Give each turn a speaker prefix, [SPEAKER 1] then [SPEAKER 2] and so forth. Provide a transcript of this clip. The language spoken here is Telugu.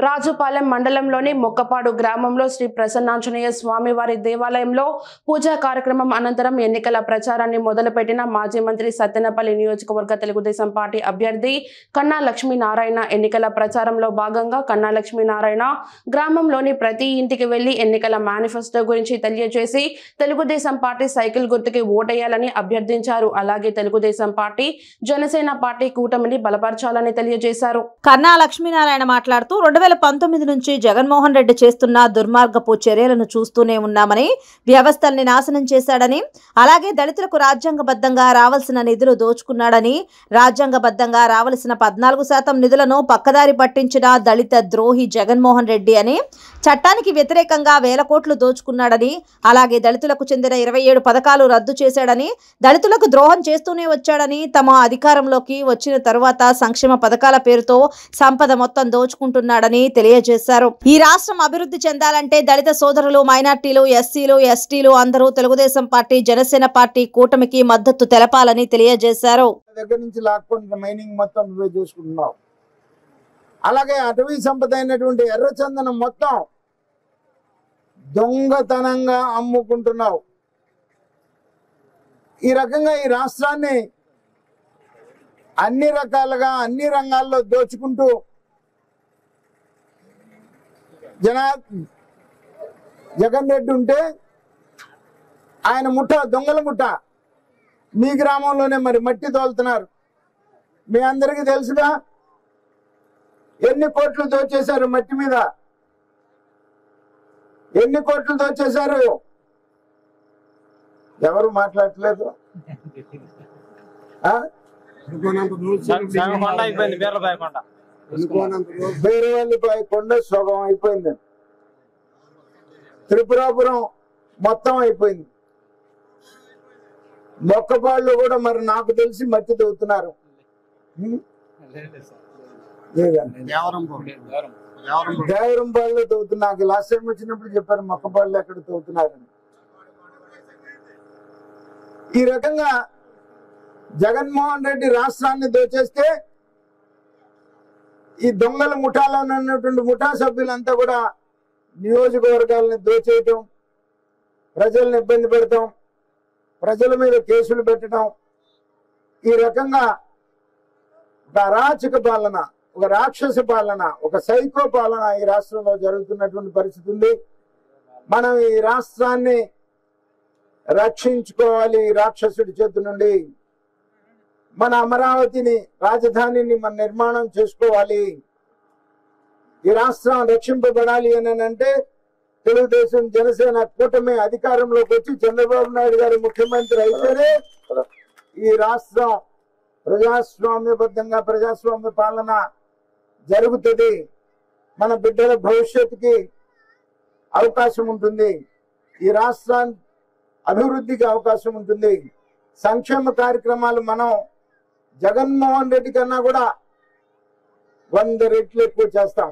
[SPEAKER 1] రాజుపాలెం మండలంలోని మొక్కపాడు గ్రామంలో శ్రీ ప్రసన్నాంజనేయ స్వామివారి దేవాలయంలో పూజా కార్యక్రమం అనంతరం ఎన్నికల ప్రచారాన్ని మొదలుపెట్టిన మాజీ మంత్రి సత్తెనపల్లి నియోజకవర్గ తెలుగుదేశం పార్టీ అభ్యర్థి కన్నా లక్ష్మీనారాయణ ఎన్నికల ప్రచారంలో భాగంగా కన్నా లక్ష్మీనారాయణ గ్రామంలోని ప్రతి ఇంటికి వెళ్లి ఎన్నికల మేనిఫెస్టో గురించి తెలియజేసి తెలుగుదేశం పార్టీ సైకిల్ గుర్తుకి ఓటేయాలని అభ్యర్థించారు. అలాగే తెలుగుదేశం పార్టీ జనసేన పార్టీ కూటమిని బలపరచాలని తెలియజేశారు.
[SPEAKER 2] కన్నా లక్ష్మీనారాయణ మాట్లాడుతూ 2019 నుంచి జగన్మోహన్ రెడ్డి చేస్తున్న దుర్మార్గపు చర్యలను చూస్తూనే ఉన్నామని, వ్యవస్థల్ని నాశనం చేశాడని, అలాగే దళితులకు రాజ్యాంగబద్ధంగా రావాల్సిన నిధులు దోచుకున్నాడని, రాజ్యాంగబద్ధంగా రావాల్సిన 14% నిధులను పక్కదారి పట్టించిన దళిత ద్రోహి జగన్మోహన్ రెడ్డి అని, చట్టానికి వ్యతిరేకంగా వేల కోట్లు దోచుకున్నాడని, అలాగే దళితులకు చెందిన 27 పథకాలు రద్దు చేశాడని, దళితులకు ద్రోహం చేస్తూనే వచ్చాడని, తమ అధికారంలోకి వచ్చిన తరువాత సంక్షేమ పథకాల పేరుతో సంపద మొత్తం దోచుకుంటున్నాడని తెలియజేశారు. ఈ రాష్ట్రం అభివృద్ధి చెందాలంటే దళిత సోదరులు, మైనార్టీలు, ఎస్సీలు, ఎస్టీలు అందరూ తెలుగుదేశం పార్టీ, జనసేన పార్టీ కూటమికి మద్దతు తెలపాలని తెలియజేశారు.
[SPEAKER 3] దగ్గర నుంచి లాక్కొని మైనింగ్ మొత్తం నువ్వే చేసుకుంటున్నావు. అలాగే అటవీ సంపద అయినటువంటి ఎర్రచందనం మొత్తం దొంగతనంగా అమ్ముకుంటున్నావు. ఈ రకంగా ఈ రాష్ట్రాన్ని అన్ని రకాలుగా అన్ని రంగాల్లో దోచుకుంటూ జగన్ రెడ్డి ఉంటే ఆయన ముఠ, దొంగల ముఠ మీ గ్రామంలోనే మరి మట్టి తోలుతున్నారు. మీ అందరికీ తెలుసుగా ఎన్ని కోట్లు దోచేశారు మట్టి మీద, ఎన్ని కోట్లు దోచేశారు. ఎవరు మాట్లాడట్లేదు. బేరవల్లిపై కొండ సగం అయిపోయింది, త్రిపురాపురం మొత్తం అయిపోయింది, మొక్కపాళ్ళు కూడా మరి నాకు తెలిసి మట్టి తవ్వుతున్నారు. దేవరంపాళ్ళు తవ్వుతున్నారు. నాకు లాస్ట్ టైం వచ్చినప్పుడు చెప్పారు మొక్కపాళ్ళు ఎక్కడ తవ్వుతున్నారని. ఈ రకంగా జగన్మోహన్ రెడ్డి రాష్ట్రాన్ని దోచేస్తే ఈ దొంగల ముఠాలో ఉన్నటువంటి ముఠా సభ్యులంతా కూడా నియోజకవర్గాలని దోచేయటం, ప్రజల్ని ఇబ్బంది పెడతాం, ప్రజల మీద కేసులు పెట్టడం, ఈ రకంగా ఒక అరాచక పాలన, ఒక రాక్షస పాలన, ఒక సైకో పాలన ఈ రాష్ట్రంలో జరుగుతున్నటువంటి పరిస్థితి ఉంది. మనం ఈ రాష్ట్రాన్ని రక్షించుకోవాలి ఈ రాక్షసుడి చేతి నుండి. మన అమరావతిని, రాజధానిని మన నిర్మాణం చేసుకోవాలి. ఈ రాష్ట్రం రక్షింపబడాలి అని అంటే తెలుగుదేశం, జనసేన కూటమి అధికారంలోకి వచ్చి చంద్రబాబు నాయుడు గారు ముఖ్యమంత్రి అయితేనే ఈ రాష్ట్రం ప్రజాస్వామ్యబద్ధంగా ప్రజాస్వామ్య పాలన జరుగుతుంది. మన బిడ్డల భవిష్యత్తుకి అవకాశం ఉంటుంది. ఈ రాష్ట్రాన్ని అభివృద్ధికి అవకాశం ఉంటుంది. సంక్షేమ కార్యక్రమాలు మనం జగన్మోహన్ రెడ్డి కన్నా కూడా 100 రెట్లు ఎక్కువ చేస్తాం.